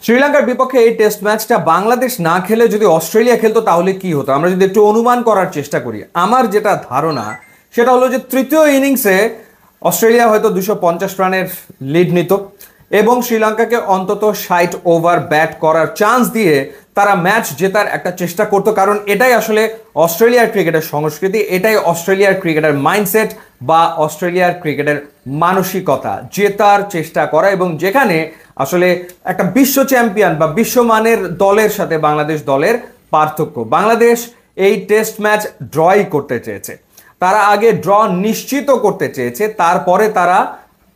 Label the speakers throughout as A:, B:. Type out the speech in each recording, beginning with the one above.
A: শ্রীলঙ্কার বিপক্ষে এই টেস্ট ম্যাচটা বাংলাদেশ না খেলে যদি অস্ট্রেলিয়া খেলতো তাহলে কি হতো, আমরা যদি একটু অনুমান করার চেষ্টা করি। আমার যেটা ধারণা সেটা হলো যে তৃতীয় ইনিংসে অস্ট্রেলিয়া হয়তো 250 রানের লিড নিত এবং শ্রীলঙ্কাকে অন্তত 60 ওভার ব্যাট করার চান্স দিয়ে তারা ম্যাচ জেতার একটা চেষ্টা করতো। কারণ এটাই আসলে অস্ট্রেলিয়ার ক্রিকেটের সংস্কৃতি, এটাই অস্ট্রেলিয়ার ক্রিকেটের মাইন্ডসেট বা অস্ট্রেলিয়ার ক্রিকেটের মানসিকতা, জেতার চেষ্টা করা। এবং যেখানে আসলে একটা বিশ্ব চ্যাম্পিয়ন বা বিশ্বমানের দলের সাথে বাংলাদেশ দলের পার্থক্য, বাংলাদেশ এই টেস্ট ম্যাচ ড্রই করতে চেয়েছে, তারা আগে ড্র নিশ্চিত করতে চেয়েছে, তারপরে তারা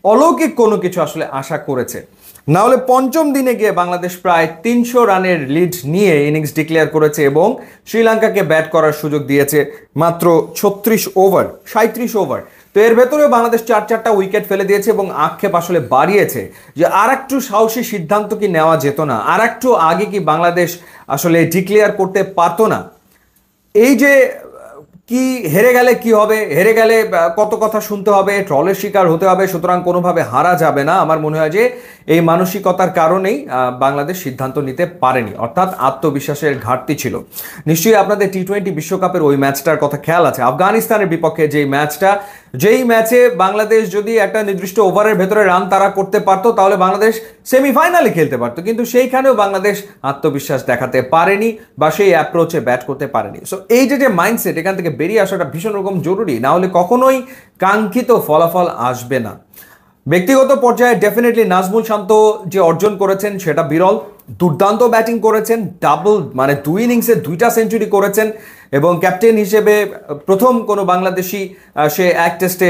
A: অলৌকিক কোনো কিছু আসলে আশা করেছে। না হলে পঞ্চম দিনে গিয়ে বাংলাদেশ প্রায় 300 রানের লিড নিয়ে ইনিংস ডিক্লেয়ার করেছে এবং শ্রীলঙ্কাকে ব্যাট করার সুযোগ দিয়েছে মাত্র 36 ওভার, 37 ওভার। তো এর ভেতরেও বাংলাদেশ চারটা উইকেট ফেলে দিয়েছে এবং আক্ষেপ আসলে বাড়িয়েছে যে আর একটু সাহসী সিদ্ধান্ত কি নেওয়া যেত না, আর একটু আগে কি বাংলাদেশ আসলে ডিক্লেয়ার করতে পারতো না। এই যে কি হেরে গেলে কি হবে, হেরে গেলে কত কথা শুনতে হবে, ট্রলের শিকার হতে হবে, সুতরাং কোনোভাবে হারা যাবে না। আমার মনে হয় যে এই মানসিকতার কারণেই বাংলাদেশ সিদ্ধান্ত নিতে পারেনি, অর্থাৎ আত্মবিশ্বাসের ঘাটতি ছিল। নিশ্চয়ই আপনাদের টি-20 বিশ্বকাপের ওই ম্যাচটার কথা খেয়াল আছে, আফগানিস্তানের বিপক্ষে যেই ম্যাচে বাংলাদেশ যদি একটা নির্দিষ্ট ওভারের ভেতরে রান তারা করতে পারতো তাহলে বাংলাদেশ সেমিফাইনালে খেলতে পারতো, কিন্তু সেইখানেও বাংলাদেশ আত্মবিশ্বাস দেখাতে পারেনি বা সেই অ্যাপ্রোচে ব্যাট করতে পারেনি। সো এই যে মাইন্ডসেট, এখান থেকে বেরিয়ে আসাটা ভীষণ রকম জরুরি, না হলে কখনোই কাঙ্ক্ষিত ফলাফল আসবে না। ব্যক্তিগত পর্যায়ে ডেফিনেটলি নাজমুল শান্ত যে অর্জন করেছেন সেটা বিরল, দুর্দান্ত ব্যাটিং করেছেন, ডাবল মানে 2 ইনিংসে 2টা সেঞ্চুরি করেছেন এবং ক্যাপ্টেন হিসেবে প্রথম কোনো বাংলাদেশি সে এক টেস্টে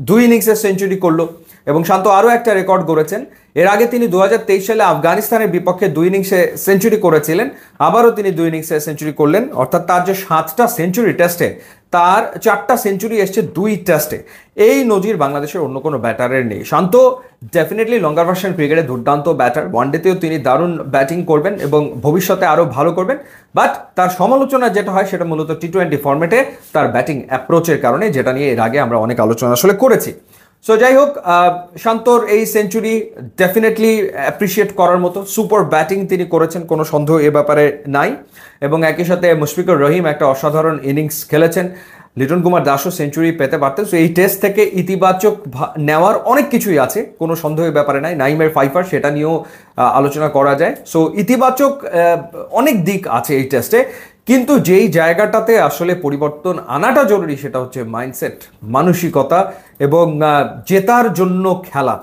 A: 2 ইনিংসে সেঞ্চুরি করলো এবং শান্ত আরও একটা রেকর্ড করেছেন। এর আগে তিনি 2023 সালে আফগানিস্তানের বিপক্ষে 2 ইনিংসে সেঞ্চুরি করেছিলেন, আবারও তিনি 2 ইনিংসে সেঞ্চুরি করলেন, অর্থাৎ তার যে 7টা সেঞ্চুরি টেস্টে তার 4টা সেঞ্চুরি এসছে 2 টেস্টে। এই নজির বাংলাদেশের অন্য কোনো ব্যাটারের নেই। শান্ত ডেফিনেটলি লঙ্গার ভার্সন ক্রিকেটে দুর্দান্ত ব্যাটার, ওয়ানডেতেও তিনি দারুণ ব্যাটিং করবেন এবং ভবিষ্যতে আরও ভালো করবেন। বাট তার সমালোচনা যেটা হয় সেটা মূলত টি-20 ফরম্যাটে তার ব্যাটিং অ্যাপ্রোচের কারণে, যেটা নিয়ে এর আগে আমরা অনেক আলোচনা আসলে করেছি। সো যাই হোক, শান্তর এই সেঞ্চুরি ডেফিনেটলি অ্যাপ্রিসিয়েট করার মতো, সুপার ব্যাটিং তিনি করেছেন, কোনো সন্দেহ এ ব্যাপারে নাই। এবং একই সাথে মুশফিকুর রহিম একটা অসাধারণ ইনিংস খেলেছেন, লিটন কুমার দাসও সেঞ্চুরি পেতে পারতেন। সো এই টেস্ট থেকে ইতিবাচক নেওয়ার অনেক কিছুই আছে, কোনো সন্দেহের ব্যাপারে নাই। নাইমের ফাইফার সেটা নিয়েও আলোচনা করা যায়। সো ইতিবাচক অনেক দিক আছে এই টেস্টে, কিন্তু যেই জায়গাটাতে আসলে পরিবর্তন আনাটা জরুরি সেটা হচ্ছে মাইন্ডসেট, মানসিকতা এবং জেতার জন্য খেলা।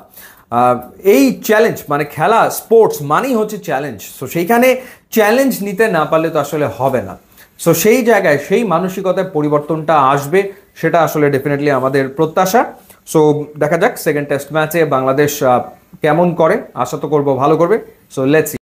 A: এই চ্যালেঞ্জ মানে খেলা, স্পোর্টস মানেই হচ্ছে চ্যালেঞ্জ। সো সেইখানে চ্যালেঞ্জ নিতে না পারলে তো আসলে হবে না। সো সেই জায়গায় সেই মানসিকতায় পরিবর্তনটা আসবে, সেটা আসলে ডেফিনেটলি আমাদের প্রত্যাশা। সো দেখা যাক সেকেন্ড টেস্ট ম্যাচে বাংলাদেশ কেমন করে, আশা তো করবো ভালো করবে। So let's see.